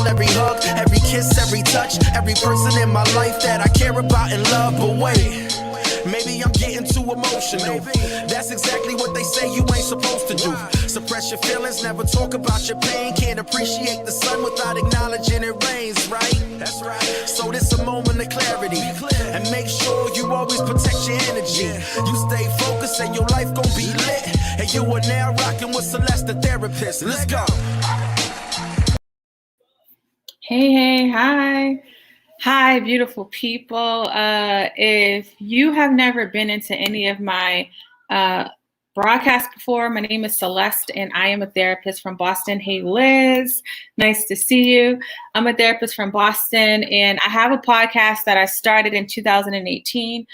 smile, every hug, every kiss, every touch, every person in my life that I care about and love. But wait, maybe I'm getting too emotional. That's exactly what they say you ain't supposed to do. Suppress your feelings, never talk about your pain. Can't appreciate the sun without acknowledging it rains, right? That's right. So this a moment of clarity. And make sure you always protect your energy. You stay focused and your life gon' be lit. And you are now rocking with Celeste the Therapist. Let's go. Hey, hi. Hi, beautiful people. If you have never been into any of my broadcasts before, my name is Celeste and I am a therapist from Boston. Hey, Liz, nice to see you. I'm a therapist from Boston and I have a podcast that I started in 2018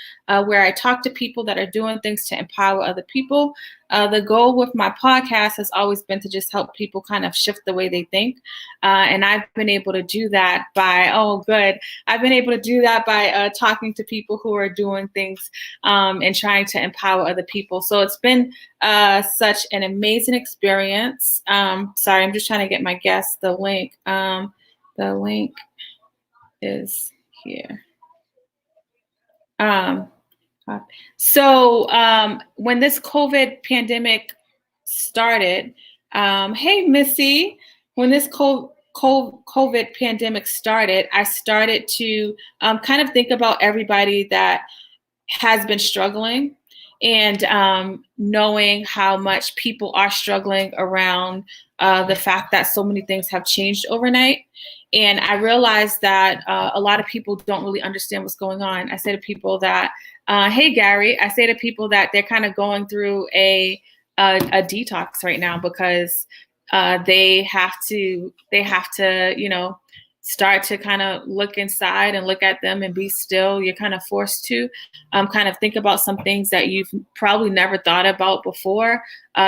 where I talk to people that are doing things to empower other people. The goal with my podcast has always been to just help people kind of shift the way they think. And I've been able to do that by, I've been able to do that by talking to people who are doing things and trying to empower other people. So it's been such an amazing experience. Sorry, I'm just trying to get my guest the link. The link is here. So when this COVID pandemic started, hey, Missy, when this COVID pandemic started, I started to kind of think about everybody that has been struggling and knowing how much people are struggling around the fact that so many things have changed overnight. And I realized that a lot of people don't really understand what's going on. I say to people that, hey, Gary, I say to people that they're kind of going through a detox right now because they have to, start to kind of look inside and look at them and be still. You're kind of forced to kind of think about some things that you've probably never thought about before.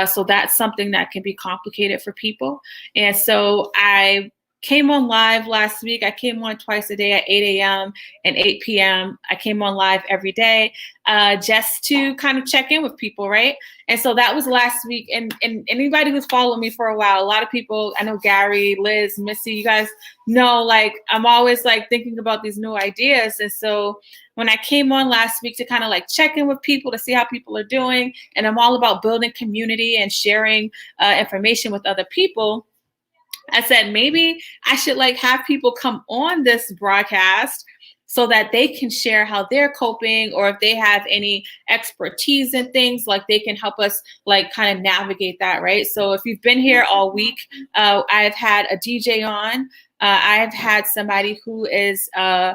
So that's something that can be complicated for people. And so I came on live last week. I came on twice a day at 8 a.m. and 8 p.m. I came on live every day just to kind of check in with people, right? And so that was last week. And anybody who's followed me for a while, a lot of people, I know Gary, Liz, Missy, you guys know, like, I'm always like thinking about these new ideas. And so when I came on last week to kind of like check in with people to see how people are doing, and I'm all about building community and sharing information with other people, I said, maybe I should like have people come on this broadcast so that they can share how they're coping, or if they have any expertise in things, like they can help us like kind of navigate that, right? So if you've been here all week, I've had a DJ on. I've had somebody who is a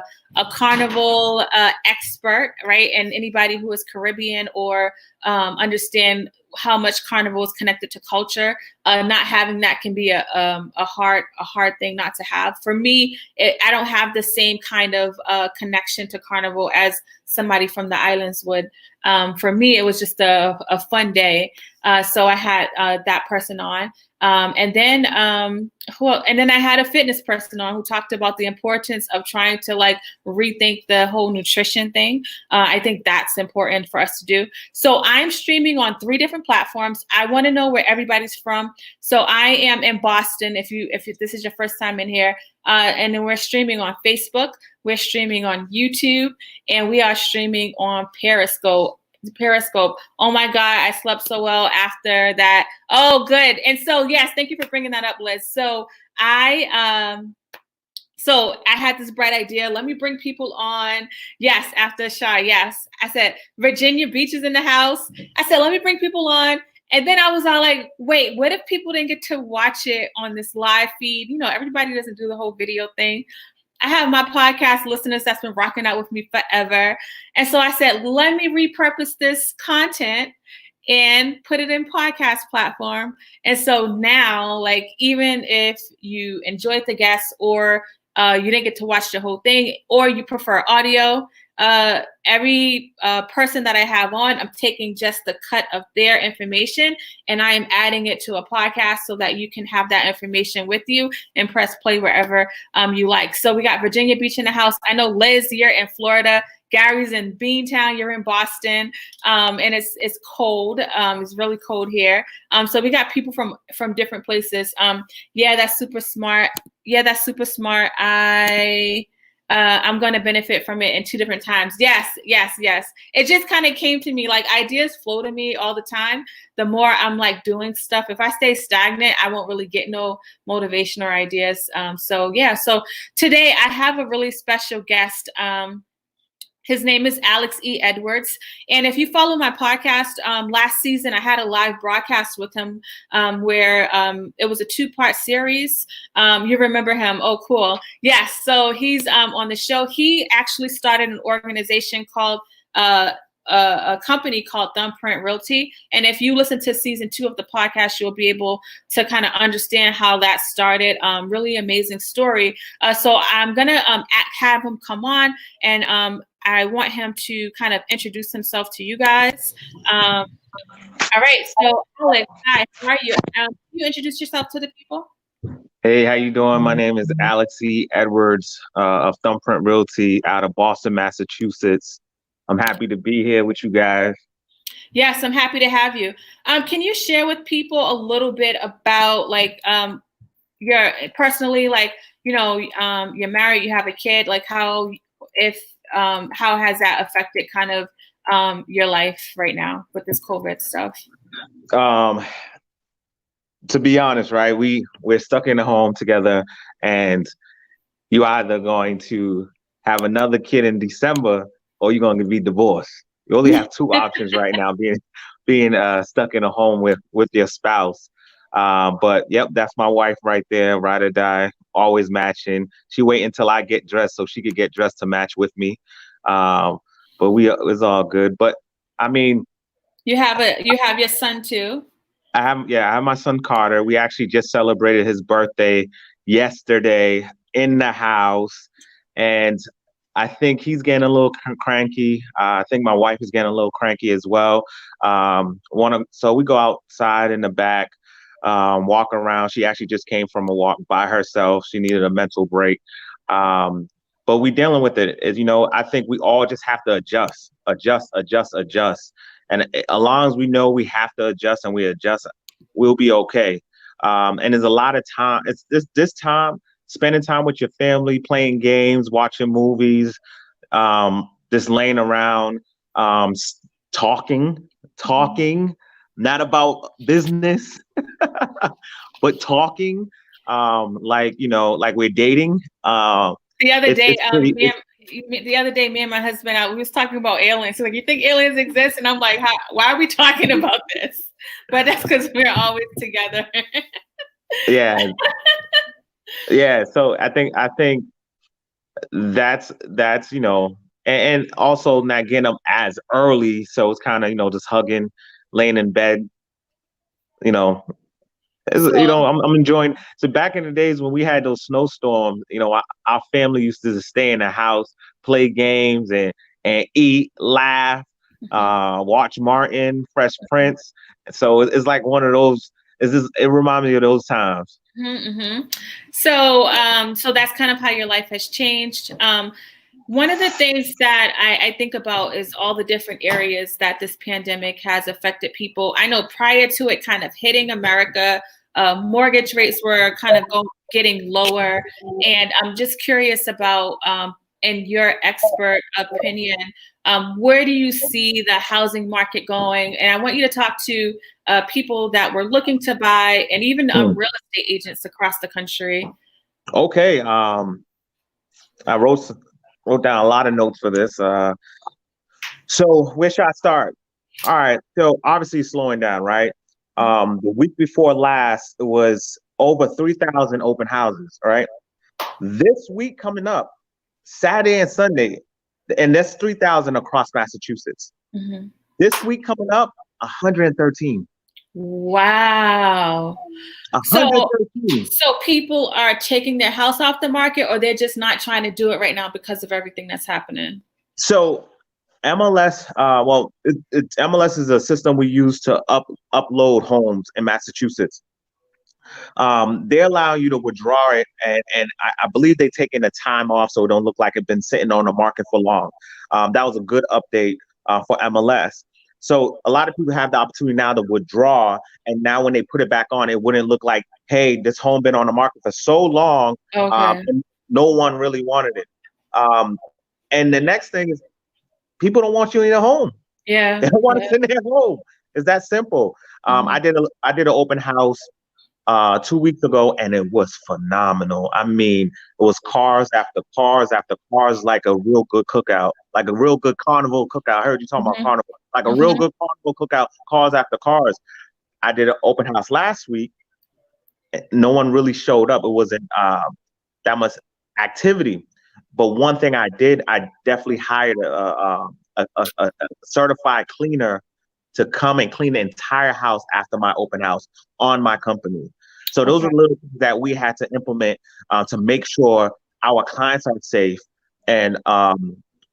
carnival expert, right? And anybody who is Caribbean or understand how much carnival is connected to culture. Not having that can be a hard thing not to have. For me, I don't have the same kind of connection to carnival as somebody from the islands would. For me, it was just a fun day. So I had that person on. And then I had a fitness person on who talked about the importance of trying to like rethink the whole nutrition thing. I think that's important for us to do. So I'm streaming on 3 different platforms. I want to know where everybody's from. So I am in Boston. If this is your first time in here, and then we're streaming on Facebook, we're streaming on YouTube, and we are streaming on Periscope. Oh my God, I slept so well after that. Oh, good. And so, yes, thank you for bringing that up, Liz. So I had this bright idea. Let me bring people on. Yes, after Shah. Yes, I said Virginia Beach is in the house. I said let me bring people on. And then I was all like, wait, what if people didn't get to watch it on this live feed? You know, everybody doesn't do the whole video thing. I have my podcast listeners that's been rocking out with me forever. And so I said, let me repurpose this content and put it in podcast platform. And so now, like, even if you enjoyed the guest or you didn't get to watch the whole thing, or you prefer audio, every person that I have on, I'm taking just the cut of their information and I am adding it to a podcast so that you can have that information with you and press play wherever you like. So we got Virginia Beach in the house. I know Liz, you're in Florida. Gary's in Beantown. You're in Boston, and it's cold. It's really cold here. So we got people from different places. Yeah, that's super smart. Yeah, that's super smart. I'm going to benefit from it in 2 different times. Yes. It just kind of came to me, like ideas flow to me all the time. The more I'm like doing stuff, if I stay stagnant, I won't really get no motivation or ideas. So today I have a really special guest. His name is Alex E. Edwards. And if you follow my podcast, last season, I had a live broadcast with him where it was a 2-part series. You remember him. Oh, cool. Yes. So he's on the show. He actually started an organization called a company called Thumbprint Realty. And if you listen to season 2 of the podcast, you'll be able to kind of understand how that started. Really amazing story. So I'm going to have him come on, and I want him to kind of introduce himself to you guys. All right. So Alex, hi, how are you? Can you introduce yourself to the people? Hey, how you doing? My name is Alex E. Edwards of Thumbprint Realty out of Boston, Massachusetts. I'm happy to be here with you guys. Yes, I'm happy to have you. Can you share with people a little bit about like your personally, like, you know, you're married, you have a kid, like how has that affected kind of your life right now with this COVID stuff? To be honest, right, we're stuck in the home together, and you either going to have another kid in December or you're going to be divorced. You only have 2 options right now, being stuck in a home with your spouse. But yep, that's my wife right there, ride or die, always matching. She wait until I get dressed so she could get dressed to match with me. But it's all good. But I mean, you have your son too. I have my son Carter. We actually just celebrated his birthday yesterday in the house, and I think he's getting a little cranky. I think my wife is getting a little cranky as well. So we go outside in the back, walk around. She actually just came from a walk by herself. She needed a mental break. But we dealing with it. As you know, I think we all just have to adjust. And as long as we know we have to adjust and we adjust, we'll be okay. And there's a lot of time. It's this time, spending time with your family, playing games, watching movies, just laying around, talking, not about business, but talking, like we're dating. The other day, me and my husband, we was talking about aliens. So like, you think aliens exist? And I'm like, why are we talking about this? But that's because we're always together. Yeah. Yeah. So I think that's and also not getting up as early. So it's kind of, just hugging, laying in bed, I'm enjoying. So back in the days when we had those snowstorms, our family used to just stay in the house, play games and eat, laugh, watch Martin, Fresh Prince. So it's like one of those. It reminds me of those times. Mm-hmm. So that's kind of how your life has changed. One of the things that I think about is all the different areas that this pandemic has affected people. I know prior to it kind of hitting America, mortgage rates were kind of getting lower. And I'm just curious about, in your expert opinion, where do you see the housing market going? And I want you to talk to people that were looking to buy, and even real estate agents across the country. Okay. I wrote down a lot of notes for this. So where should I start? All right. So obviously slowing down, right? The week before last, it was over 3,000 open houses. All right. This week coming up, Saturday and Sunday, and that's 3,000 across Massachusetts. Mm-hmm. This week coming up, 113. Wow. 113. So people are taking their house off the market, or they're just not trying to do it right now because of everything that's happening? So MLS, MLS is a system we use to upload homes in Massachusetts. They allow you to withdraw it, and I believe they taking the time off so it don't look like it's been sitting on the market for long. That was a good update for MLS. So a lot of people have the opportunity now to withdraw, and now when they put it back on, it wouldn't look like, hey, this home been on the market for so long, Okay. and no one really wanted it. And the next thing is people don't want you in their home. Yeah. They don't want us in their home. It's that simple. I did an open house 2 weeks ago, and it was phenomenal. I mean, it was cars after cars after cars, like a real good cookout, like a real good carnival cookout. I heard you talking about carnival, like a real good carnival cookout, cars after cars. I did an open house last week. No one really showed up. It wasn't that much activity. But one thing I did, I definitely hired a certified cleaner to come and clean the entire house after my open house on my company. So those are little things that we had to implement to make sure our clients are safe, and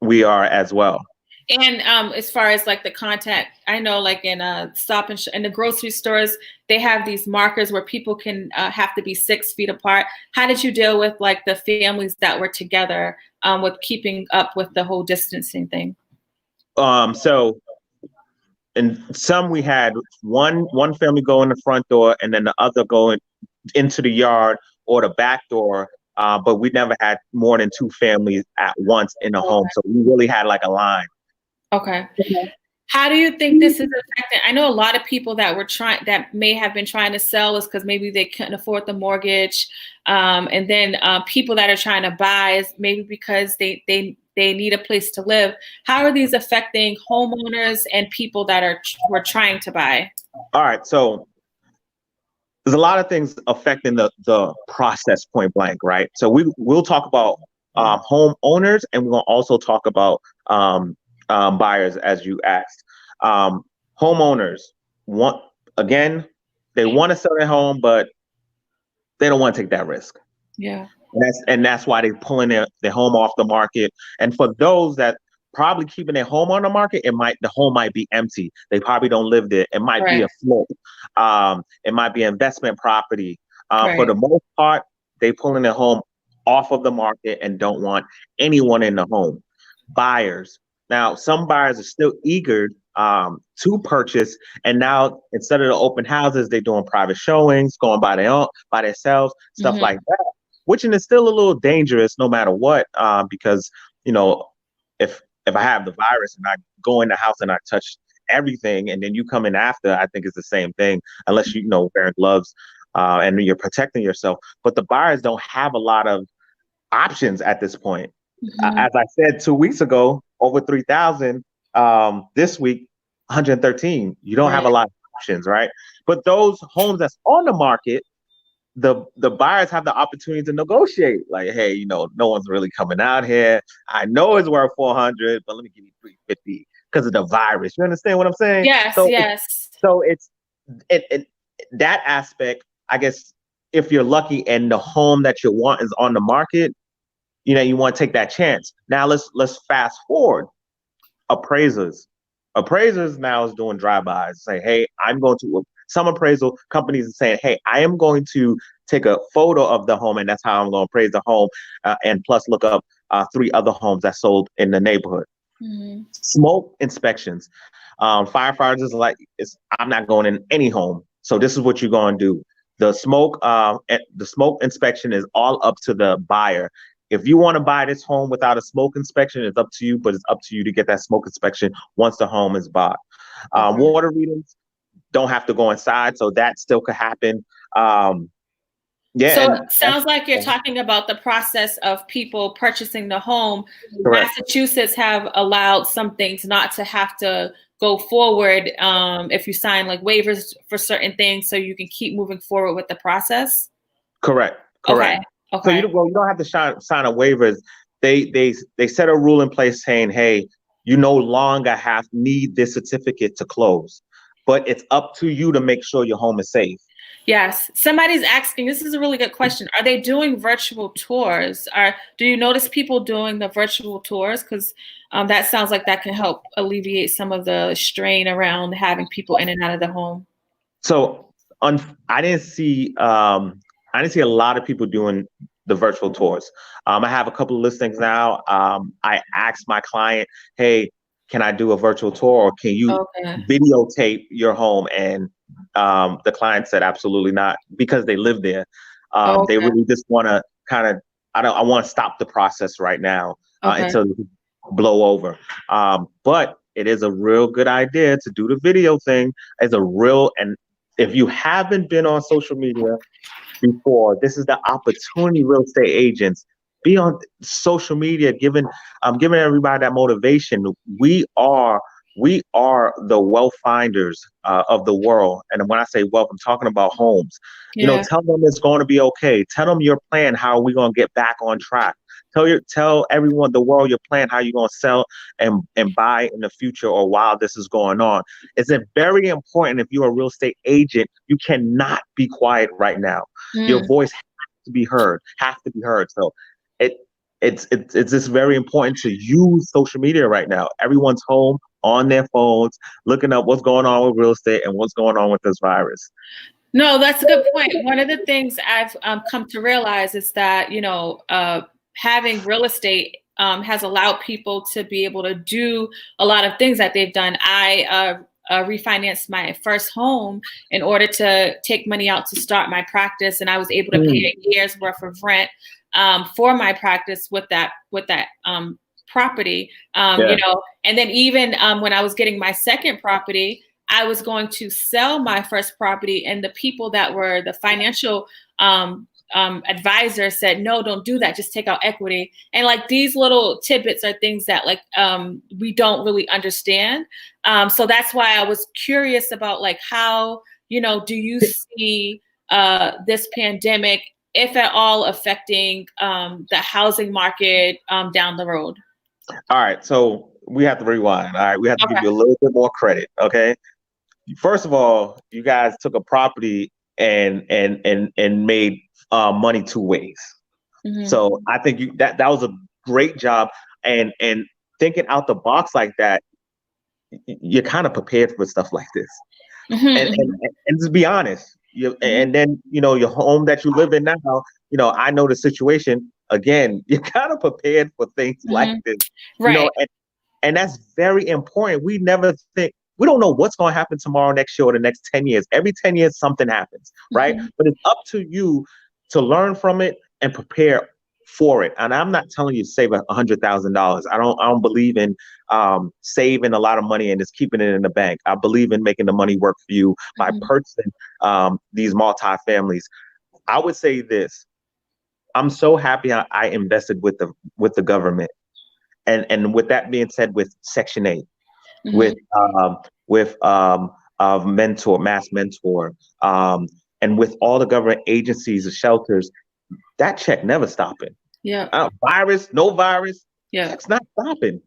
we are as well. And as far as like the contact, I know like in in the grocery stores, they have these markers where people can have to be 6 feet apart. How did you deal with like the families that were together with keeping up with the whole distancing thing? So in some, we had one family go in the front door and then the other going into the yard or the back door. But we never had more than 2 families at once in the home. So we really had like a line. Okay. How do you think this is affecting? I know a lot of people that may have been trying to sell is because maybe they couldn't afford the mortgage. And then people that are trying to buy is maybe because they need a place to live. How are these affecting homeowners and people that were trying to buy? All right. So there's a lot of things affecting the process point blank, right? So we'll talk about homeowners, and we're going to also talk about buyers, as you asked. Homeowners they want to sell their home, but they don't want to take that risk. Yeah. And that's why they're pulling their home off the market. And for those that probably keeping their home on the market, the home might be empty. They probably don't live there. It might be a flip. It might be an investment property. For the most part, they pulling their home off of the market and don't want anyone in the home. Buyers. Now, some buyers are still eager to purchase, and now instead of the open houses, they're doing private showings, going by themselves, stuff like that. Which is still a little dangerous, no matter what, because if I have the virus and I go in the house and I touch everything, and then you come in after, I think it's the same thing, unless wearing gloves and you're protecting yourself. But the buyers don't have a lot of options at this point. As I said 2 weeks ago, over 3,000. This week, 113. You don't have a lot of options, right? But those homes that's on the market, the buyers have the opportunity to negotiate. Like, hey, no one's really coming out here. I know it's worth 400, but let me give you 350 because of the virus. You understand what I'm saying? Yes, yes. So it's that aspect. I guess if you're lucky and the home that you want is on the market, you want to take that chance. Now let's fast forward. Appraisers now is doing drive-bys. Say, hey, some appraisal companies are saying, hey, I am going to take a photo of the home, and that's how I'm going to appraise the home, and plus look up 3 other homes that sold in the neighborhood. Smoke inspections. Firefighters is like, I'm not going in any home. So this is what you're going to do. The smoke inspection is all up to the buyer. If you want to buy this home without a smoke inspection, it's up to you, but it's up to you to get that smoke inspection once the home is bought. Water readings don't have to go inside, so that still could happen. So it sounds like you're talking about the process of people purchasing the home. Correct. Massachusetts have allowed some things not to have to go forward if you sign like waivers for certain things, so you can keep moving forward with the process. Correct. Okay. So you don't have to sign a waivers. They set a rule in place saying, hey, you no longer need this certificate to close, but it's up to you to make sure your home is safe. Yes. Somebody's asking, this is a really good question. Are they doing virtual tours? Do you notice people doing the virtual tours? Because that sounds like that can help alleviate some of the strain around having people in and out of the home. So I didn't see a lot of people doing the virtual tours. I have a couple of listings now. I asked my client, "Hey, can I do a virtual tour, or can you Okay. videotape your home?" And the client said, "Absolutely not," because they live there. They Okay. really just want to kind of. I want to stop the process right now Okay. until it blow over. But it is a real good idea to do the video thing as a real, and if you haven't been on social media before, this is the opportunity. Real estate agents, be on social media, giving everybody that motivation. We are the wealth finders of the world, and when I say wealth, I'm talking about homes. Yeah. Tell them it's going to be okay. Tell them your plan. How are we going to get back on track? Tell everyone, the world, your plan. How you going to sell and buy in the future, or while this is going on. It's very important. If you're a real estate agent, you cannot be quiet right now. Your voice has to be heard. So it's just very important to use social media right now. Everyone's home on their phones, looking up what's going on with real estate and what's going on with this virus. No, that's a good point. One of the things I've come to realize is that, having real estate has allowed people to be able to do a lot of things that they've done. I refinanced my first home in order to take money out to start my practice, and I was able to pay a year's worth of rent for my practice with that property. And then even when I was getting my second property, I was going to sell my first property, and the people that were the financial advisor said, "No, don't do that. Just take out equity." And like these little tidbits are things that we don't really understand. So that's why I was curious about how, do you see this pandemic, if at all, affecting the housing market down the road? All right, so we have to rewind. All right, we have to give you a little bit more credit. Okay, first of all, you guys took a property and made money two ways. Mm-hmm. So I think that was a great job, and thinking out the box like that, you're kind of prepared for stuff like this. Mm-hmm. And to be honest, and then your home that you live in now, I know the situation. Again, you're kind of prepared for things like this, right? And that's very important. We don't know what's going to happen tomorrow, next year, or the next 10 years. Every 10 years, something happens, right? Mm-hmm. But it's up to you to learn from it and prepare for it. And I'm not telling you to save $100,000. I don't believe in saving a lot of money and just keeping it in the bank. I believe in making the money work for you by purchasing these multi-families. I would say this. I'm so happy I invested with the government. And with that being said, with Section 8, with Mass Mentor, and with all the government agencies, the shelters, that check never stopping. Yeah. Virus, no virus. Yeah. Check's not stopping.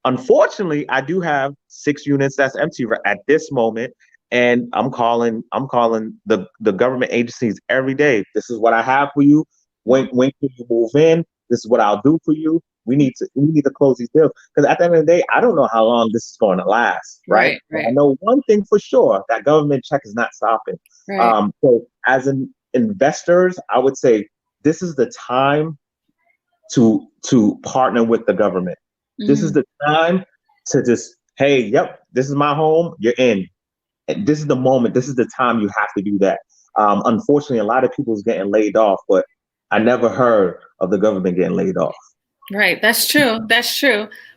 Unfortunately, I do have 6 units that's empty at this moment. And I'm calling the government agencies every day. This is what I have for you. When can you move in? This is what I'll do for you. We need to close these deals, because at the end of the day, I don't know how long this is going to last. Right. I know one thing for sure: that government check is not stopping. Right. So as investors, I would say this is the time to partner with the government. Mm-hmm. This is the time to just, hey, yep, this is my home. You're in. And this is the moment. This is the time you have to do that. Unfortunately, a lot of people is getting laid off, but I never heard of the government getting laid off. Right. That's true.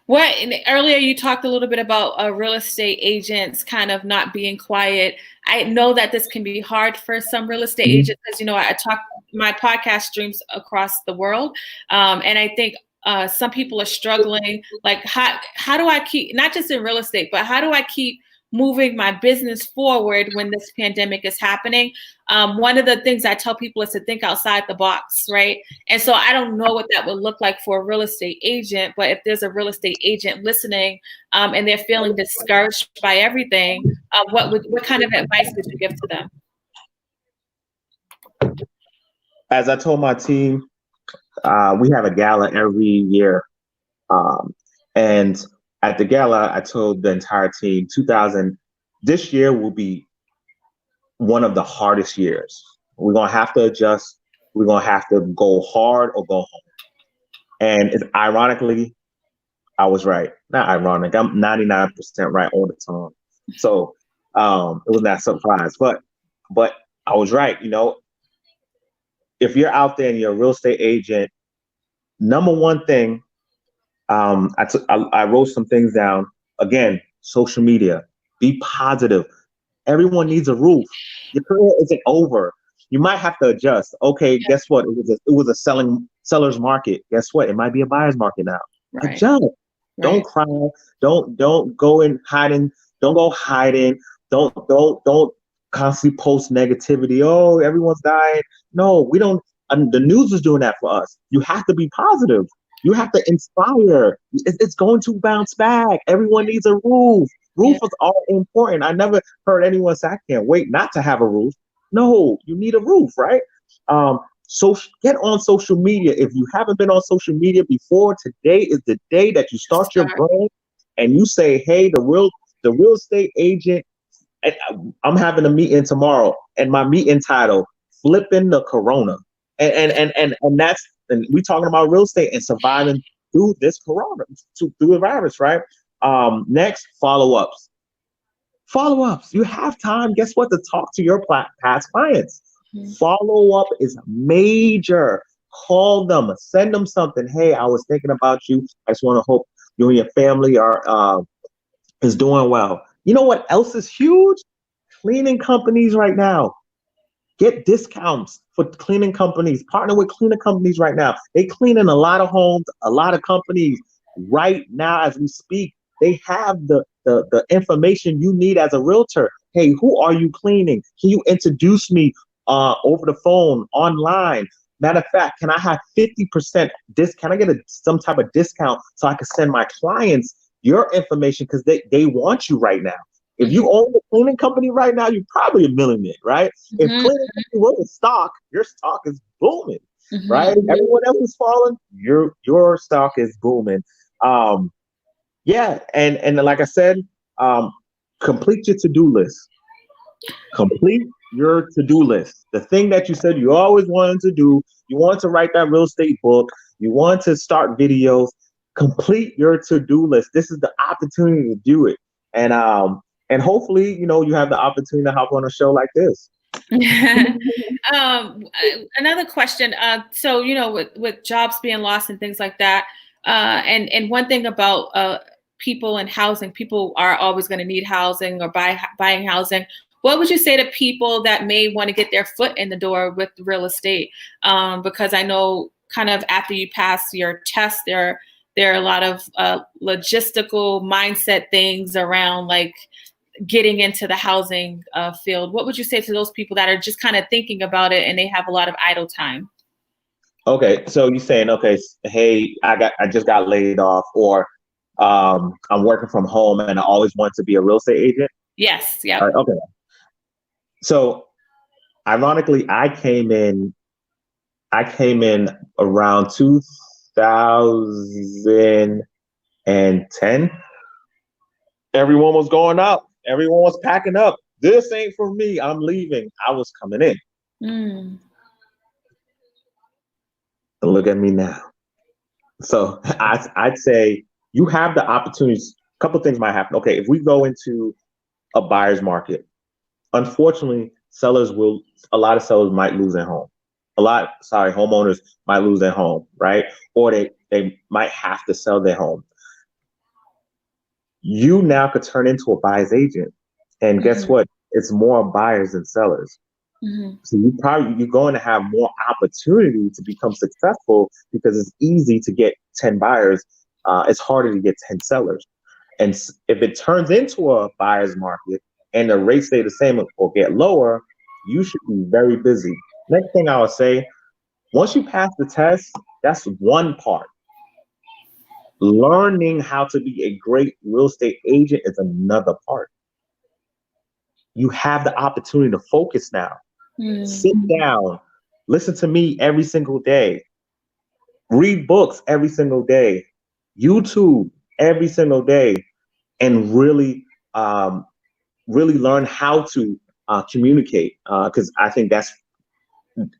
Earlier you talked a little bit about real estate agents kind of not being quiet. I know that this can be hard for some real estate agents, because, I talk, my podcast streams across the world. And I think some people are struggling. Like, how do I keep, not just in real estate, but how do I keep moving my business forward when this pandemic is happening? One of the things I tell people is to think outside the box, right? And so I don't know what that would look like for a real estate agent, but if there's a real estate agent listening and they're feeling discouraged by everything, what kind of advice would you give to them? As I told my team, we have a gala every year, and at the gala, I told the entire team, this year will be one of the hardest years. We're going to have to adjust. We're going to have to go hard or go home. And ironically, I was right. Not ironic. I'm 99% right all the time. So it was not a surprise. But I was right. You know, if you're out there and you're a real estate agent, number one thing, I wrote some things down. Again, social media. Be positive. Everyone needs a roof. Your career isn't over. You might have to adjust. Okay, guess what? It was a seller's market. Guess what? It might be a buyer's market now. Right. Adjust. Right. Don't cry. Don't go in hiding. Don't go hiding. Don't constantly post negativity. Oh, everyone's dying. No, we don't. The news is doing that for us. You have to be positive. You have to inspire. It's going to bounce back. Everyone needs a roof. Roofs are important. I never heard anyone say, I can't wait not to have a roof. No, you need a roof, right? So get on social media. If you haven't been on social media before, today is the day that you start your brand and you say, hey, the real estate agent, and I'm having a meeting tomorrow, and my meeting title, Flipping the Corona. And that's, and we talking about real estate and surviving through this corona, through the virus, right? Next, follow-ups. Follow-ups. You have time, guess what, to talk to your past clients. Mm-hmm. Follow-up is major. Call them, send them something. Hey, I was thinking about you. I just want to hope you and your family are is doing well. You know what else is huge? Cleaning companies right now. Get discounts for cleaning companies. Partner with cleaning companies right now. They clean in a lot of homes, a lot of companies right now as we speak. They have the information you need as a realtor. Hey, who are you cleaning? Can you introduce me over the phone, online? Matter of fact, can I have 50% can I get some type of discount so I can send my clients your information because they want you right now. If you own a cleaning company right now, you're probably a millionaire, right? Mm-hmm. If cleaning company was a stock, your stock is booming, right? Everyone else is falling, your stock is booming. Yeah, and like I said, complete your to-do list. Complete your to-do list. The thing that you said you always wanted to do, you wanted to write that real estate book, you want to start videos, complete your to-do list. This is the opportunity to do it. And hopefully, you have the opportunity to hop on a show like this. Another question. So, with jobs being lost and things like that, and one thing about people and housing, people are always going to need housing or buying housing. What would you say to people that may want to get their foot in the door with real estate? Because I know kind of after you pass your test, there are a lot of logistical mindset things around like getting into the housing field. What would you say to those people that are just kind of thinking about it and they have a lot of idle time? Okay, so you're saying, okay, hey, I just got laid off, or I'm working from home and I always wanted to be a real estate agent? Yes, yeah. Okay. So ironically, I came in around 2010. Everyone was going out. Everyone was packing up. This ain't for me. I'm leaving. I was coming in. And look at me now. So I'd say you have the opportunities. A couple of things might happen. Okay, if we go into a buyer's market, unfortunately, a lot of sellers might lose their home. Homeowners might lose their home, right? Or they might have to sell their home. You now could turn into a buyer's agent. And guess what? It's more buyers than sellers. So you're going to have more opportunity to become successful because it's easy to get 10 buyers. It's harder to get 10 sellers. And if it turns into a buyer's market and the rates stay the same or get lower, you should be very busy. Next thing I would say, once you pass the test, that's one part. Learning how to be a great real estate agent is another part. You have the opportunity to focus now. Sit down, listen to me every single day, read books every single day, YouTube every single day, and really learn how to communicate, because I think that's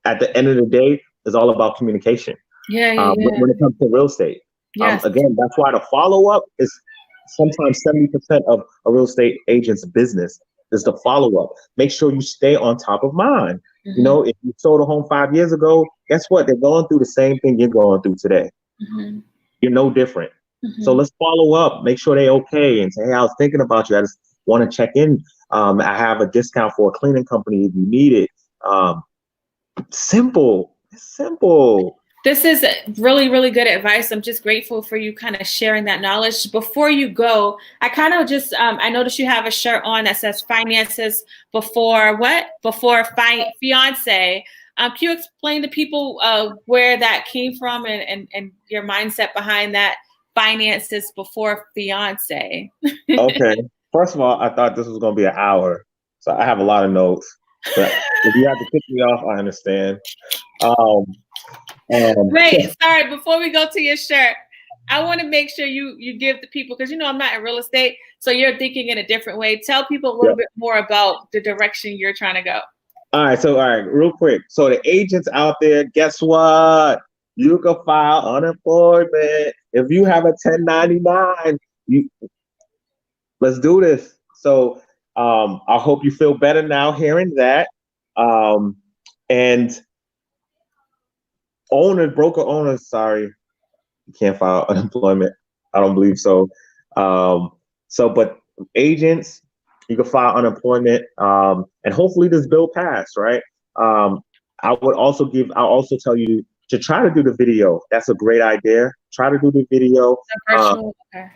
at the end of the day, it's all about communication. Yeah. When it comes to real estate. Yes. Again, that's why the follow up is sometimes 70% of a real estate agent's business is the follow up. Make sure you stay on top of mind. You know, if you sold a home 5 years ago, guess what? They're going through the same thing you're going through today. You're no different. So let's follow up, make sure they're okay, and say, hey, I was thinking about you. I just want to check in. I have a discount for a cleaning company if you need it. Simple. This is really, really good advice. I'm just grateful for you kind of sharing that knowledge. Before you go, I kind of just, I noticed you have a shirt on that says finances before what? Before fiance. Can you explain to people where that came from and your mindset behind that, finances before fiance? Okay. First of all, I thought this was going to be an hour. So I have a lot of notes. But if you have to kick me off, I understand. Wait, sorry, before we go to your shirt, I want to make sure you give the people, because I'm not in real estate, so you're thinking in a different way. Tell people a little bit more about the direction you're trying to go. All right, real quick. So the agents out there, guess what? You can file unemployment. If you have a 1099, let's do this. So I hope you feel better now hearing that. And broker owners, sorry, you can't file unemployment. I don't believe so. But agents, you can file unemployment, and hopefully this bill passed, right? I'll also tell you to try to do the video. That's a great idea. Try to do the video.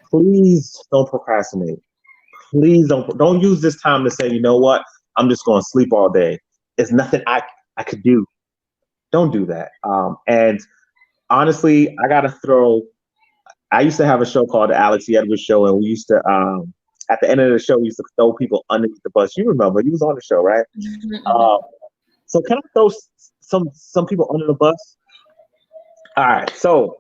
Please don't procrastinate. Please don't use this time to say, you know what, I'm just going to sleep all day. There's nothing I could do. Don't do that. And honestly, I used to have a show called the Alex E. Edwards Show, and we used to, at the end of the show, we used to throw people underneath the bus. You remember, you was on the show, right? So can I throw some people under the bus? All right, so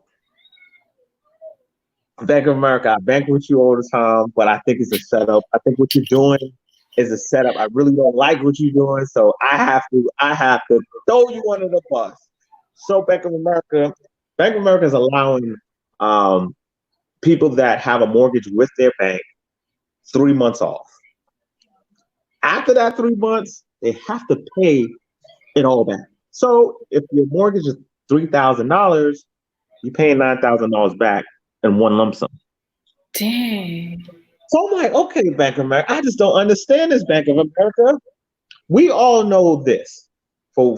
Bank of America, I bank with you all the time, but I think it's a setup. I think what you're doing is a setup. I really don't like what you're doing, so I have to throw you under the bus. So Bank of America is allowing people that have a mortgage with their bank 3 months off. After that 3 months, they have to pay it all back. So if your mortgage is $3,000, you're paying $9,000 back in one lump sum. Dang. So I'm like, okay, Bank of America, I just don't understand this, Bank of America. We all know this. For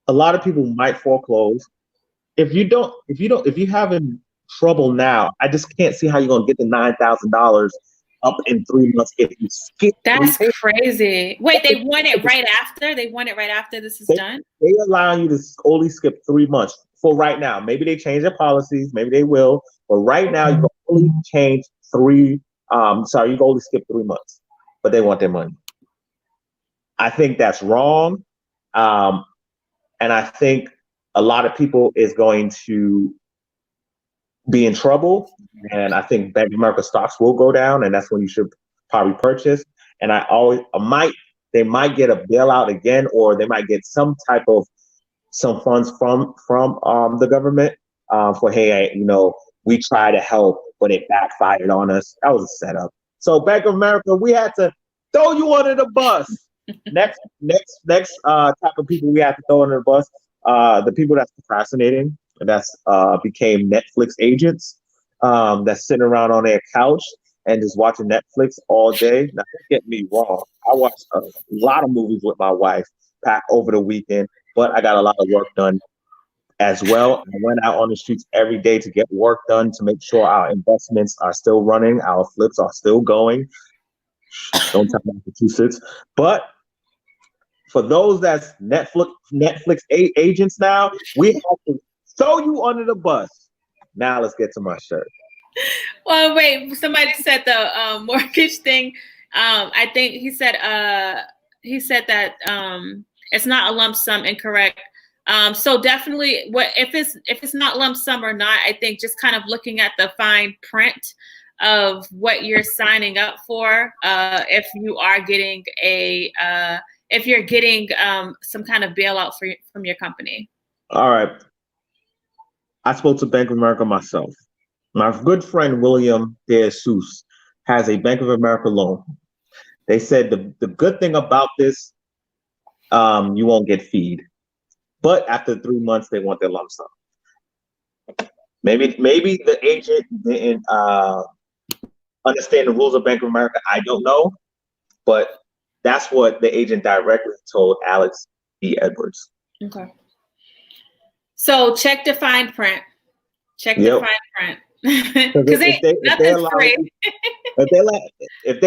a lot of people might foreclose. If you're having trouble now, I just can't see how you're gonna get the $9,000 up in 3 months if you skip. That's crazy. Wait, they want it right after? They want it right after this is done? They allow you to only skip 3 months for right now. Maybe they change their policies, maybe they will, but right now you can only change you can only skip 3 months, but they want their money. I think that's wrong. And I think a lot of people is going to be in trouble. And I think Bank of America stocks will go down, and that's when you should probably purchase. And they might get a bailout again, or they might get some funds from the government for, hey, we try to help, but it backfired on us. That was a setup. So Bank of America, we had to throw you under the bus. Next type of people we have to throw under the bus, the people that's procrastinating, and that's became Netflix agents, that's sitting around on their couch and just watching Netflix all day. Now, don't get me wrong, I watched a lot of movies with my wife back over the weekend, but I got a lot of work done as well. I went out on the streets every day to get work done to make sure our investments are still running, our flips are still going. Don't tell Massachusetts. But for those that's Netflix agents now, we have to throw you under the bus. Now let's get to my shirt. Well, wait, somebody said the mortgage thing. I think he said that it's not a lump sum, incorrect. So definitely, if it's not lump sum or not, I think just kind of looking at the fine print of what you're signing up for if you are getting some kind of bailout from your company. All right. I spoke to Bank of America myself. My good friend William De Jesus has a Bank of America loan. They said the good thing about this, you won't get feed, but after 3 months they want their lump sum. Maybe the agent didn't understand the rules of Bank of America. I don't know, but that's what the agent directly told Alex E. Edwards. Okay. So check the fine print. Check the fine print. Because nothing's free. If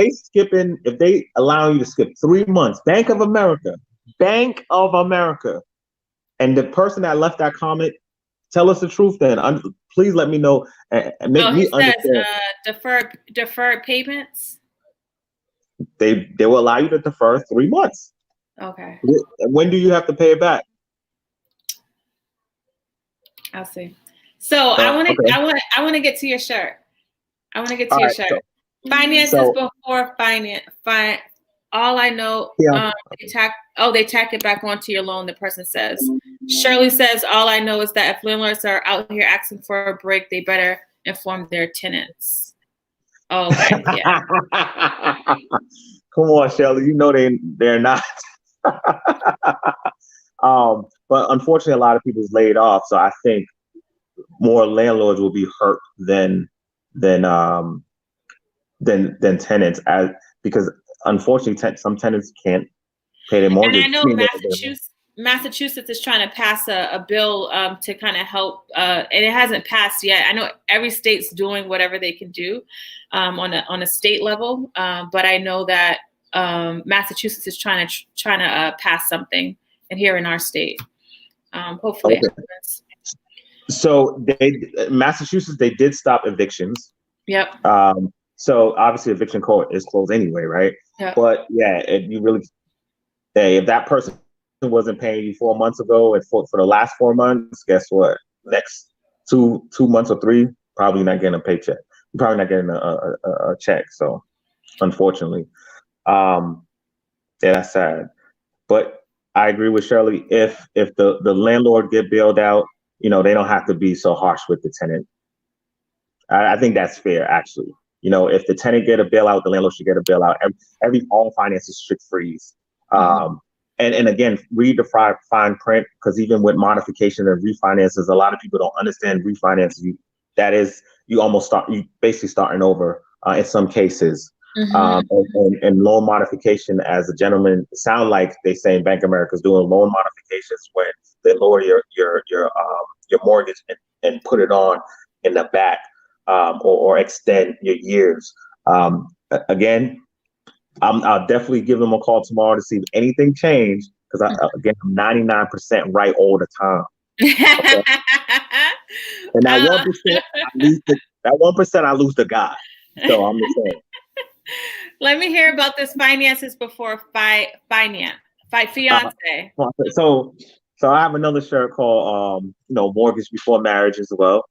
they allow you to skip 3 months, Bank of America, and the person that left that comment, tell us the truth. Then please let me know and make me understand. Deferred payments. They will allow you to defer 3 months. Okay. When do you have to pay it back? I'll see. So I want to get to your shirt. So, finances before finance. All I know, they tack it back onto your loan. The person says. Shirley says, all I know is that if landlords are out here asking for a break, they better inform their tenants. Oh, okay. Yeah. Come on, Shirley. You know they're not. But unfortunately, a lot of people's laid off. So I think more landlords will be hurt than tenants, because unfortunately some tenants can't pay their mortgage. And I know Massachusetts is trying to pass a bill to kind of help, and it hasn't passed yet. I know every state's doing whatever they can do on a state level, but I know that Massachusetts is trying to pass something, and here in our state, hopefully. Okay. So Massachusetts, they did stop evictions. Yep. So obviously eviction court is closed anyway, right? Yep. But yeah, if that person wasn't paying you 4 months ago and for the last 4 months, guess what? Next two months or 3, probably not getting a paycheck. You're probably not getting a check. So unfortunately, yeah, that's sad. But I agree with Shirley. If the landlord get bailed out, they don't have to be so harsh with the tenant. I think that's fair, actually. If the tenant get a bailout, the landlord should get a bailout. All finance is strict freeze. And again, read the fine print, because even with modification and refinances, a lot of people don't understand refinance. You basically starting over in some cases. And loan modification, as a gentleman, sound like they say Bank of America is doing loan modifications when they lower your mortgage and put it on in the back, or extend your years. Again, I'll definitely give them a call tomorrow to see if anything changed, because I'm 99% right all the time. Okay? And that 1%, I lose the guy. So I'm just saying. Let me hear about this finances before fiance. So I have another shirt called Mortgage Before Marriage as well.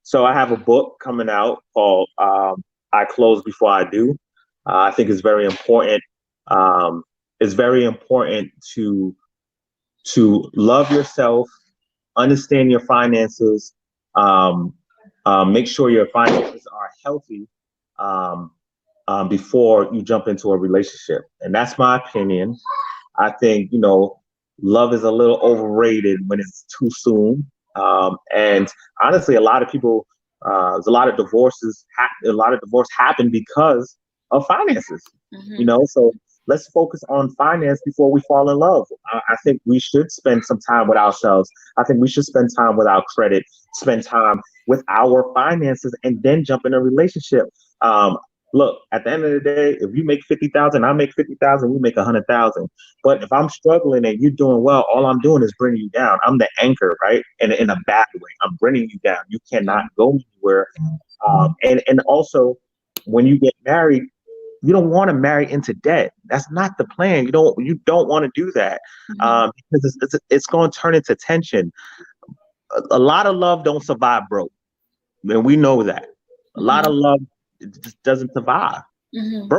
So I have a book coming out called I Close Before I Do. I think it's very important. It's very important to love yourself, understand your finances, make sure your finances are healthy before you jump into a relationship. And that's my opinion. I think, love is a little overrated when it's too soon. And honestly, a lot of people, there's a lot of divorce happen because of finances, so let's focus on finance before we fall in love. I think we should spend some time with ourselves. I think we should spend time with our credit, spend time with our finances, and then jump in a relationship. Look, at the end of the day, if you make 50,000, I make 50,000, we make 100,000. But if I'm struggling and you're doing well, all I'm doing is bringing you down. I'm the anchor, right? And in a bad way, I'm bringing you down. You cannot go anywhere. And also, when you get married, you don't want to marry into debt. That's not the plan. You don't want to do that, because it's going to turn into tension. A lot of love don't survive broke, and we know that. A lot of love just doesn't survive. Mm-hmm.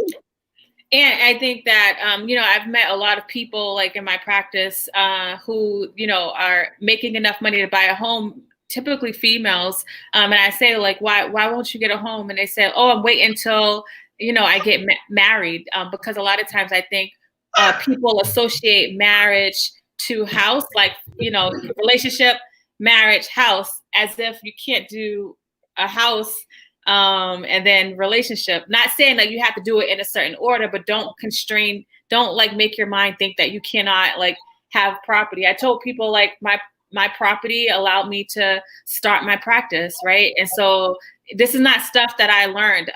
And I think that, I've met a lot of people like in my practice who, are making enough money to buy a home, typically females. And I say, like, why won't you get a home? And they say, oh, I'm waiting until, I get married. Because a lot of times I think people associate marriage to house, like, relationship, marriage, house, as if you can't do a house and then relationship. Not saying that you have to do it in a certain order, but don't like make your mind think that you cannot like have property. I told people like my property allowed me to start my practice, right? And so this is not stuff that I learned.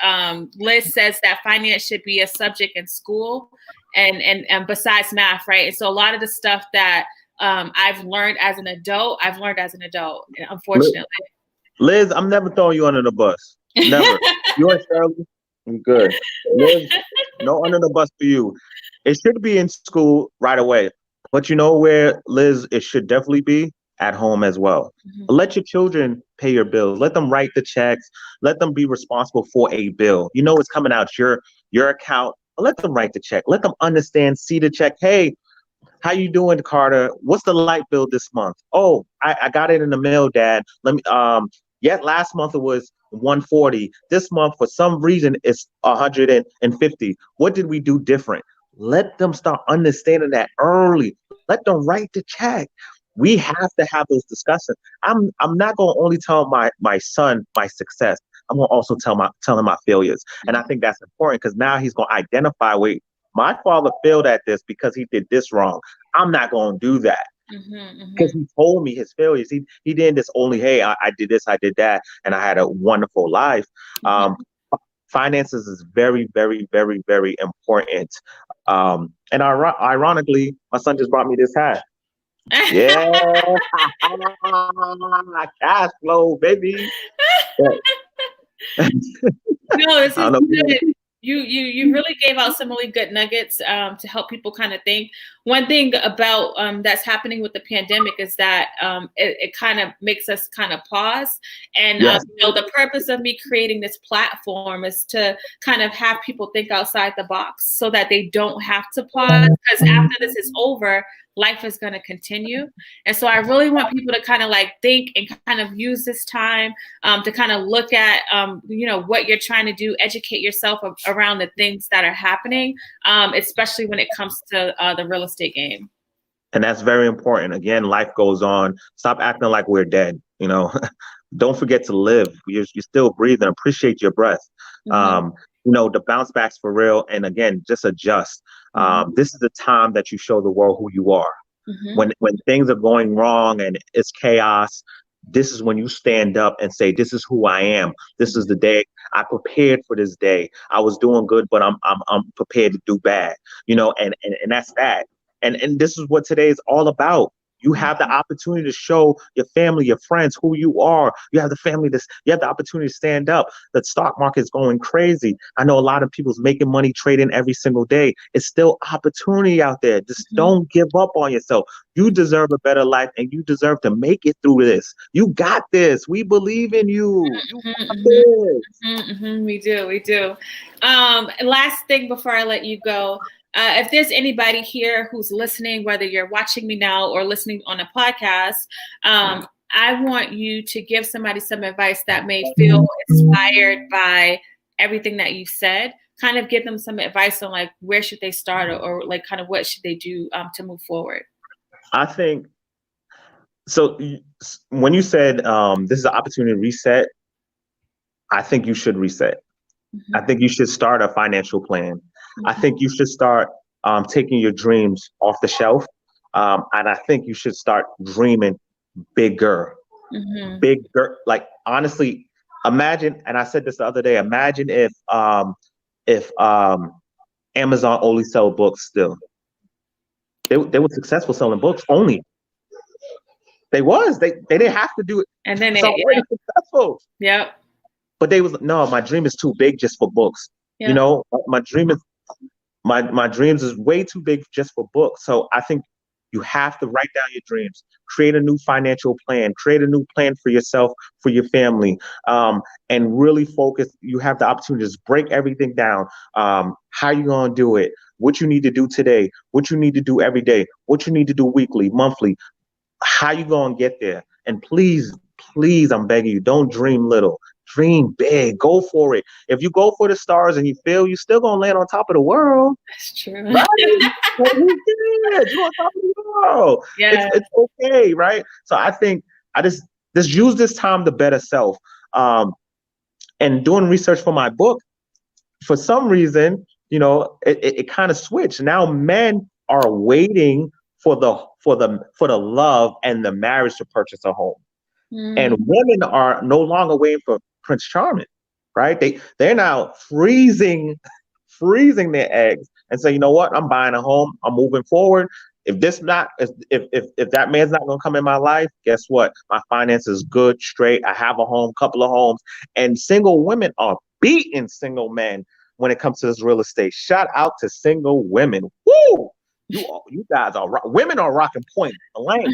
Liz says that finance should be a subject in school and besides math, right? And so a lot of the stuff that I've learned as an adult, unfortunately. Liz, I'm never throwing you under the bus. Never. You and Shirley, I'm good. Liz, no under the bus for you. It should be in school right away. But you know where, Liz, it should definitely be? At home as well. Mm-hmm. Let your children pay your bills. Let them write the checks. Let them be responsible for a bill. It's coming out your account. Let them write the check. Let them understand, see the check. Hey, how you doing, Carter? What's the light bill this month? Oh, I got it in the mail, Dad. Let me last month it was $140. This month, for some reason, it's $150. What did we do different? Let them start understanding that early. Let them write the check. We have to have those discussions. I'm not going to only tell my son my success. I'm going to also tell him my failures. And I think that's important because now he's going to identify, wait, my father failed at this because he did this wrong. I'm not going to do that. Because he told me his failures. He didn't just only, hey, I did this, I did that, and I had a wonderful life. Finances is very, very, very, very important. And ironically, my son just brought me this hat. Yeah, cash flow, baby. No, this is good. You really gave out some really good nuggets to help people kind of think. One thing about that's happening with the pandemic is that it kind of makes us kind of pause. And yes. The purpose of me creating this platform is to kind of have people think outside the box so that they don't have to pause. Because after this is over, life is going to continue. And so I really want people to kind of like think and kind of use this time to kind of look at, what you're trying to do, educate yourself around the things that are happening, especially when it comes to the real estate game. And that's very important. Again, life goes on. Stop acting like we're dead. Don't forget to live. You're still breathing. Appreciate your breath. The bounce back's for real. And again, just adjust. This is the time that you show the world who you are. When things are going wrong and it's chaos, this is when you stand up and say, this is who I am. This is the day I prepared for this day. I was doing good, but I'm prepared to do bad, and that's that. And this is what today is all about. You have the opportunity to show your family, your friends who you are. You have the opportunity to stand up. The stock market is going crazy. I know a lot of people's making money trading every single day. It's still opportunity out there. Just don't give up on yourself. You deserve a better life and you deserve to make it through this. You got this. We believe in you. You got this. We do. Last thing before I let you go. If there's anybody here who's listening, whether you're watching me now or listening on a podcast, I want you to give somebody some advice that may feel inspired by everything that you said. Kind of give them some advice on like where should they start or like kind of what should they do to move forward. I think so. When you said this is an opportunity to reset, I think you should reset. I think you should start a financial plan. I think you should start taking your dreams off the shelf. And I think you should start dreaming bigger. Bigger. Like, honestly, imagine, and I said this the other day, imagine if Amazon only sell books still. They were successful selling books only. They didn't have to do it. And then they already successful. Yep. But my dream is too big just for books. Yep. My dreams is way too big just for books. So I think You have to write down your dreams, create a new financial plan, create a new plan for yourself, for your family, and really focus. You have the opportunity to just break everything down. How you going to do it? What you need to do today? What you need to do every day? What you need to do weekly, monthly? How you going to get there? And please, please, I'm begging you, don't dream little. Dream big. Go for it. If you go for the stars and you fail, you still going to land on top of the world. That's true. Right? Well, who cares? You're on top of the world. Yeah. It's okay, right? So I think I just use this time to better self. And doing research for my book, for some reason, it kind of switched. Now men are waiting for the love and the marriage to purchase a home. And women are no longer waiting for Prince Charming, right? They're now freezing their eggs and say, you know what? I'm buying a home. I'm moving forward. If that man's not going to come in my life, guess what? My finances good, straight. I have a home, couple of homes, and single women are beating single men when it comes to this real estate. Shout out to single women. Woo! You guys women are rocking point blank.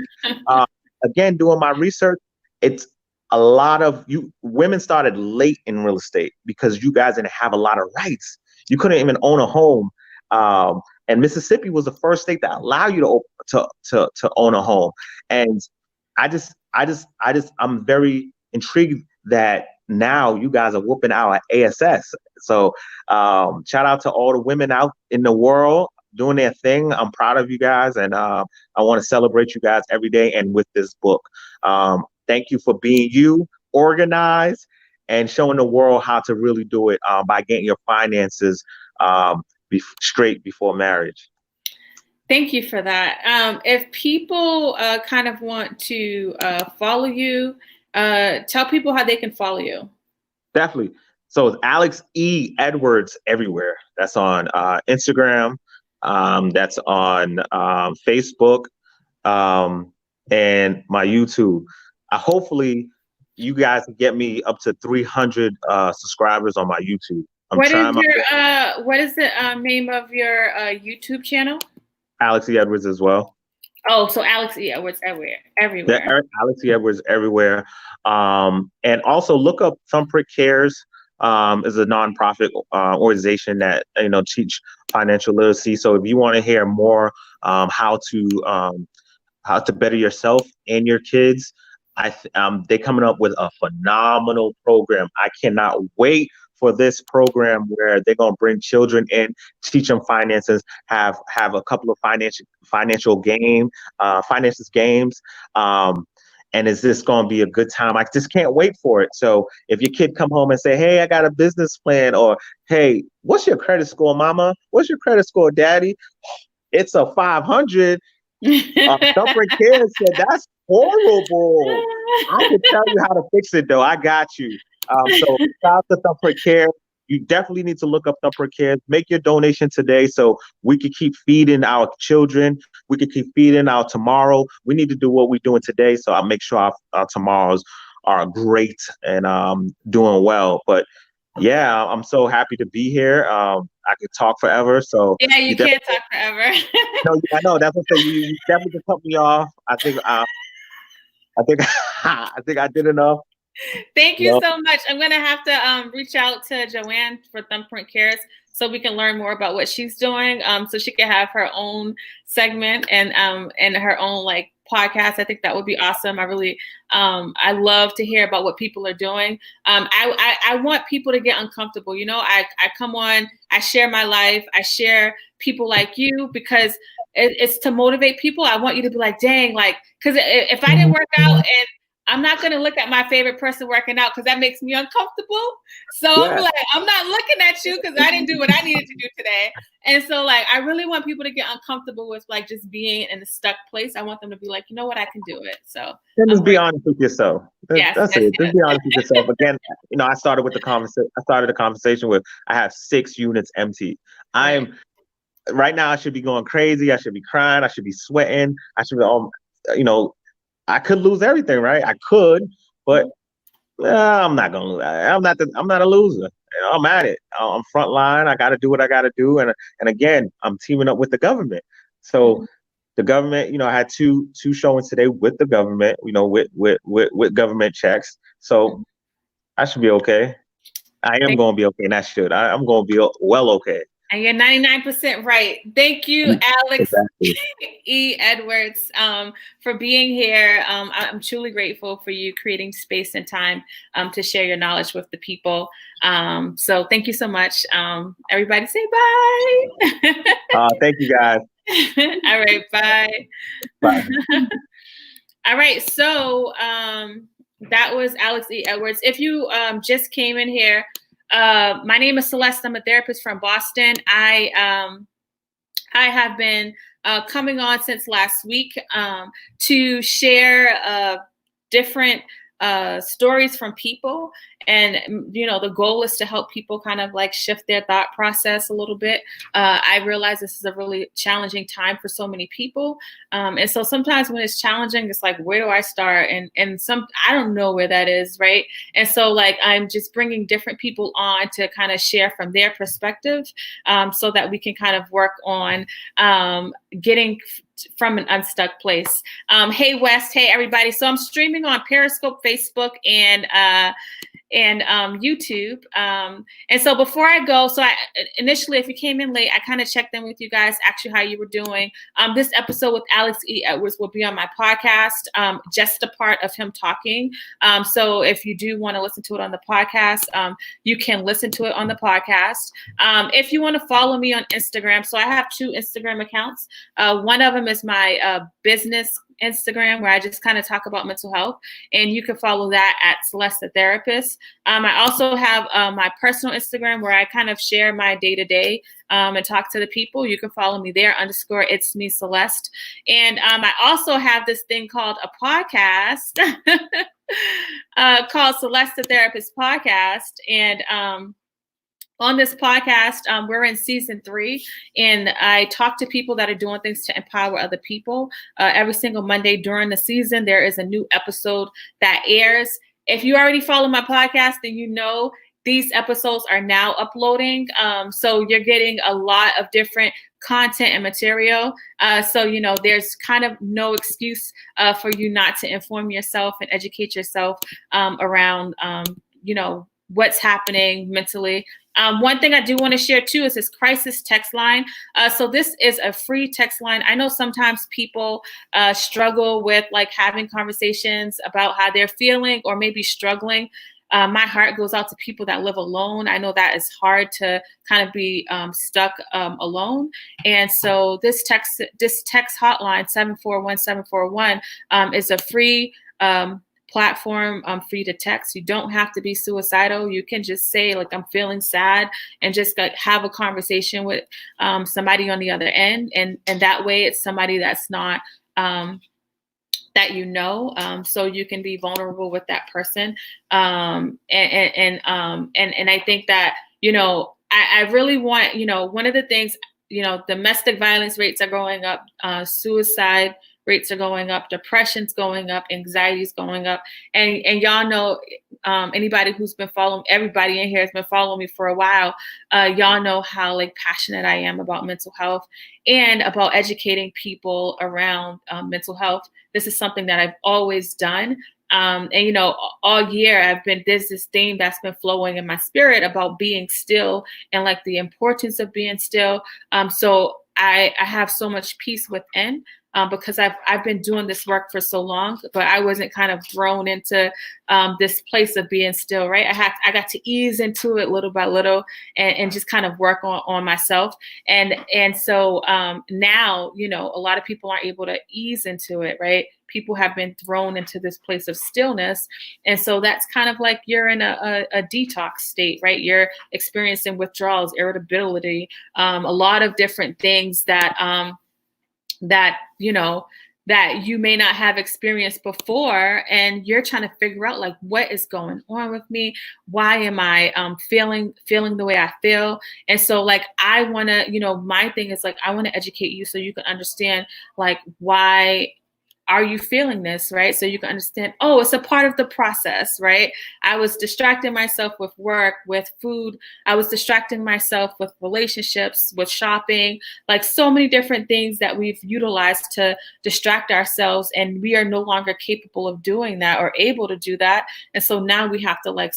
Again, doing my research, it's a lot of women started late in real estate because you guys didn't have a lot of rights. You couldn't even own a home. And Mississippi was the first state that allowed you to own a home. And I'm very intrigued that now you guys are whooping our ASS. So shout out to all the women out in the world doing their thing. I'm proud of you guys, and I want to celebrate you guys every day. And with this book, thank you for being you, organized, and showing the world how to really do it by getting your finances straight before marriage. Thank you for that. If people kind of want to follow you, tell people how they can follow you. Definitely. So it's Alex E. Edwards everywhere. That's on Instagram. That's on Facebook, and my YouTube. Hopefully, you guys can get me up to 300 subscribers on my YouTube. What is the name of your YouTube channel? Alex E. Edwards as well. Oh, so Alex E. Edwards everywhere. Yeah, Alex E. Edwards everywhere. And also look up Thumbprint Cares. Is a nonprofit organization that teach financial literacy. So if you want to hear more how to better yourself and your kids, they're coming up with a phenomenal program. I cannot wait for this program where they're going to bring children in, teach them finances, have a couple of finances games. And is this going to be a good time? I just can't wait for it. So if your kid come home and say, hey, I got a business plan, or, hey, what's your credit score, mama? What's your credit score, daddy? It's a 500. Thumbprint Cares said, that's horrible. I can tell you how to fix it, though. I got you. So shout out to Thumbprint Cares. You definitely need to look up Thumbprint Cares. Make your donation today so we can keep feeding our children. We can keep feeding our tomorrow. We need to do what we're doing today, so I'll make sure our tomorrows are great and doing well. But yeah, I'm so happy to be here. I could talk forever. So yeah, you can't talk forever. No, I know. That's what I'm saying. You definitely can cut me off. I think I did enough. Thank you so much. I'm going to have to reach out to Joanne for Thumbprint Cares so we can learn more about what she's doing, so she can have her own segment and her own podcast. I think that would be awesome. I really I love to hear about what people are doing. I want people to get uncomfortable. I come on, I share my life, I share people like you because it's to motivate people. I want you to be like, dang, because if I didn't work out, and I'm not going to look at my favorite person working out because that makes me uncomfortable. So yeah. I'm not looking at you because I didn't do what I needed to do today. And so I really want people to get uncomfortable with just being in a stuck place. I want them to be like, you know what, I can do it. So just be honest with yourself. That's it. Just be honest with yourself. Again, I started with the conversation. I started the conversation with I have 6 units empty. Right now I should be going crazy. I should be crying. I should be sweating. I should be I could lose everything, right? I could, but I'm not gonna lose. I'm not a loser. I'm at it. I'm front line. I got to do what I got to do, and again, I'm teaming up with the government. So the government, I had two showings today with the government, with government checks. So I should be okay. I am going to be okay, and I should. I'm going to be well okay. And you're 99% right. Thank you, Alex Exactly. E. Edwards, for being here. I'm truly grateful for you creating space and time to share your knowledge with the people. So thank you so much. Everybody say bye. Thank you, guys. All right, bye. Bye. All right, so that was Alex E. Edwards. If you just came in here, my name is Celeste. I'm a therapist from Boston. I have been coming on since last week to share different stories from people. And, the goal is to help people kind of like shift their thought process a little bit. I realize this is a really challenging time for so many people. And so sometimes when it's challenging, it's like, where do I start? And I don't know where that is, right? And so like, I'm just bringing different people on to kind of share from their perspective so that we can kind of work on getting from an unstuck place. Hey, West. Hey, everybody. So I'm streaming on Periscope, Facebook, and YouTube. And so before I go, initially, if you came in late, I kind of checked in with you guys, asked you how you were doing. This episode with Alex E. Edwards will be on my podcast, just a part of him talking. So if you do want to listen to it on the podcast, you can listen to it on the podcast. If you want to follow me on Instagram, so I have 2 Instagram accounts. One of them is my business Instagram, where I just kind of talk about mental health, and you can follow that at Celeste The Therapist. I also have my personal Instagram, where I kind of share my day-to-day and talk to the people. You can follow me there, _It's Me Celeste. And I also have this thing called a podcast called Celeste The Therapist Podcast. And on this podcast, we're in season 3, and I talk to people that are doing things to empower other people. Every single Monday during the season, there is a new episode that airs. If you already follow my podcast, then you know these episodes are now uploading. So you're getting a lot of different content and material. So, there's kind of no excuse for you not to inform yourself and educate yourself around, what's happening mentally. One thing I do want to share too is this crisis text line. So this is a free text line. I know sometimes people struggle with like having conversations about how they're feeling or maybe struggling. My heart goes out to people that live alone. I know that is hard to kind of be stuck alone. And so this text hotline, 741-741, is a free platform for you to text. You don't have to be suicidal. You can just say like, I'm feeling sad, and just like have a conversation with somebody on the other end. And that way it's somebody that's not that so you can be vulnerable with that person. And I think that, I really want, one of the things, domestic violence rates are going up, suicide rates are going up, depression's going up, anxiety's going up. And y'all know, anybody who's been following, everybody in here has been following me for a while. Y'all know how like passionate I am about mental health and about educating people around mental health. This is something that I've always done. And, all year there's this theme that's been flowing in my spirit about being still and like the importance of being still. So I have so much peace within. Because I've been doing this work for so long, but I wasn't kind of thrown into this place of being still, right? I got to ease into it little by little and just kind of work on myself. And so now, a lot of people aren't able to ease into it, right? People have been thrown into this place of stillness. And so that's kind of like you're in a detox state, right? You're experiencing withdrawals, irritability, a lot of different things that you may not have experienced before, and you're trying to figure out like what is going on with me, why am I feeling the way I feel. And so like I want to, my thing is like I want to educate you so you can understand like why are you feeling this, right? So you can understand, oh, it's a part of the process, right? I was distracting myself with work, with food. I was distracting myself with relationships, with shopping, like so many different things that we've utilized to distract ourselves. And we are no longer capable of doing that or able to do that. And so now we have to like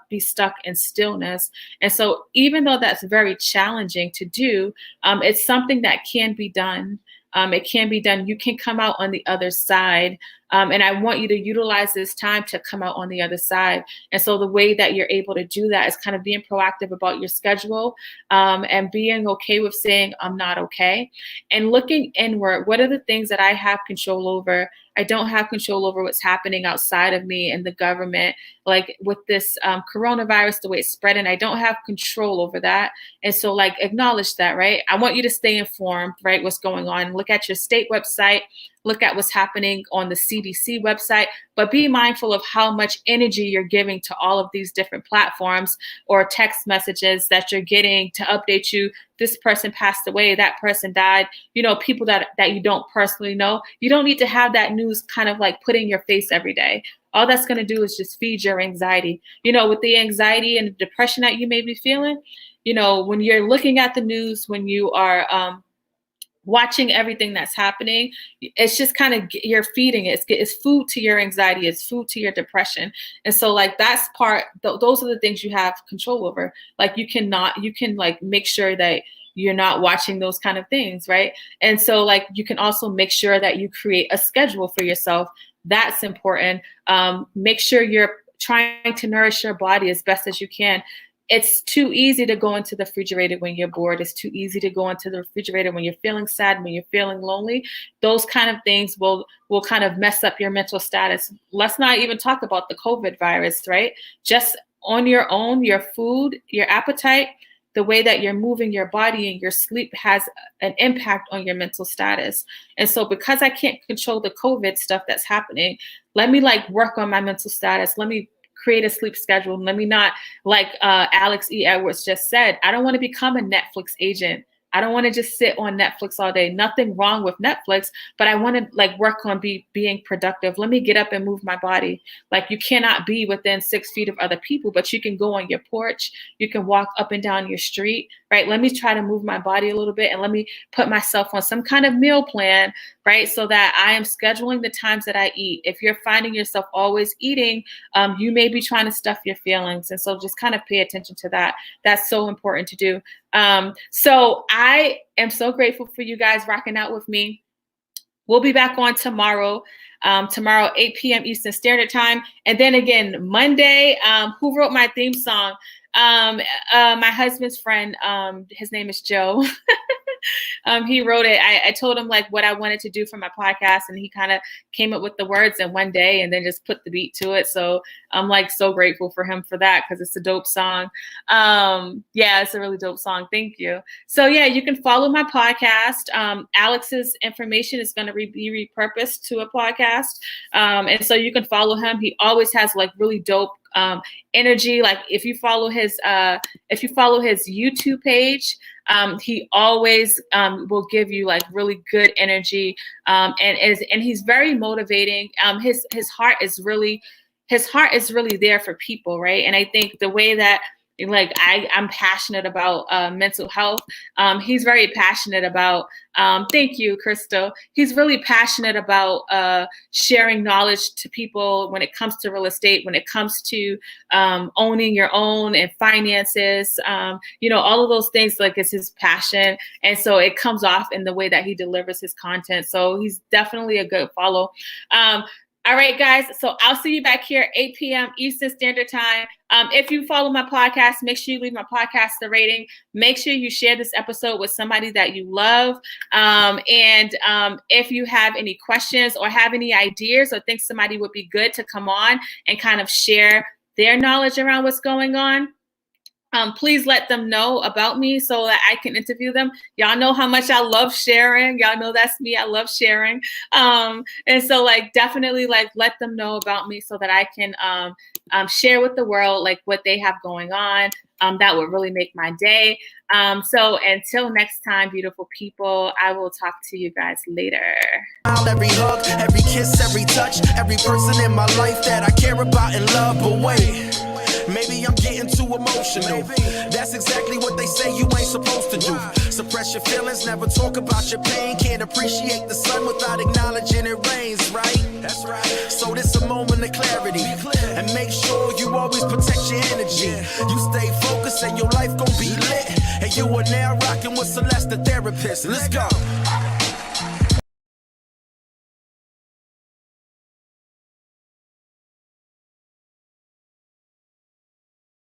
be stuck in stillness. And so even though that's very challenging to do, it's something that can be done. It can be done. You can come out on the other side. And I want you to utilize this time to come out on the other side. And so the way that you're able to do that is kind of being proactive about your schedule, and being okay with saying, I'm not okay. And looking inward, what are the things that I have control over? I don't have control over what's happening outside of me and the government, like with this coronavirus, the way it's spreading. I don't have control over that. And so like acknowledge that, right? I want you to stay informed, right? What's going on. Look at your state website. Look at what's happening on the CDC website, but be mindful of how much energy you're giving to all of these different platforms or text messages that you're getting to update you. This person passed away, that person died, people that you don't personally know. You don't need to have that news kind of like put in your face every day. All that's going to do is just feed your anxiety. With the anxiety and the depression that you may be feeling, when you're looking at the news, when you are watching everything that's happening, it's just kind of, you're feeding it. It's food to your anxiety. It's food to your depression. And so like that's those are the things you have control over. Like you can like make sure that you're not watching those kind of things, right? And so like you can also make sure that you create a schedule for yourself. That's important. Make sure you're trying to nourish your body as best as you can. It's too easy to go into the refrigerator when you're bored. It's too easy to go into the refrigerator when you're feeling sad, when you're feeling lonely. Those kind of things will kind of mess up your mental status. Let's not even talk about the COVID virus, right? Just on your own, your food, your appetite, the way that you're moving your body and your sleep has an impact on your mental status. And so because I can't control the COVID stuff that's happening, let me like work on my mental status. Let me create a sleep schedule. Let me not, like Alex E. Edwards just said, I don't want to become a Netflix agent. I don't want to just sit on Netflix all day. Nothing wrong with Netflix, but I want to like work on being productive. Let me get up and move my body. Like you cannot be within 6 feet of other people, but you can go on your porch. You can walk up and down your street, right? Let me try to move my body a little bit and let me put myself on some kind of meal plan, right? So that I am scheduling the times that I eat. If you're finding yourself always eating, you may be trying to stuff your feelings. And so just kind of pay attention to that. That's so important to do. So I am so grateful for you guys rocking out with me. We'll be back on tomorrow, 8 p.m. Eastern Standard Time. And then again, Monday, who wrote my theme song? My husband's friend, his name is Joe. He wrote it. I told him like what I wanted to do for my podcast, and he kind of came up with the words in one day and then just put the beat to it. So I'm like so grateful for him for that, because it's a dope song. Yeah, it's a really dope song. Thank you. So yeah, you can follow my podcast. Alex's information is going to be repurposed to a podcast. And so you can follow him. He always has like really dope energy. Like if you follow his YouTube page, he always will give you like really good energy, and he's very motivating. His heart is really there for people, right? And I think the way that like I'm passionate about mental health. He's very passionate about, thank you, Crystal. He's really passionate about sharing knowledge to people when it comes to real estate, when it comes to owning your own and finances, all of those things, like it's his passion. And so it comes off in the way that he delivers his content. So he's definitely a good follow. All right, guys. So I'll see you back here 8 p.m. Eastern Standard Time. If you follow my podcast, make sure you leave my podcast a rating. Make sure you share this episode with somebody that you love. And if you have any questions or have any ideas or think somebody would be good to come on and kind of share their knowledge around what's going on, please let them know about me so that I can interview them. Y'all know how much I love sharing. Y'all know that's me. I love sharing. And so like definitely like let them know about me so that I can share with the world like what they have going on. That would really make my day. So until next time, beautiful people, I will talk to you guys later. Every hug, every kiss, every touch, every person in my life that I care about and love. But wait, maybe I'm getting too emotional. That's exactly what they say you ain't supposed to do. Suppress your feelings, never talk about your pain. Can't appreciate the sun without acknowledging it rains, right? That's right. So this a moment of clarity. And make sure you always protect your energy. You stay focused and your life gon' be lit. And you are now rocking with Celeste the Therapist. Let's go.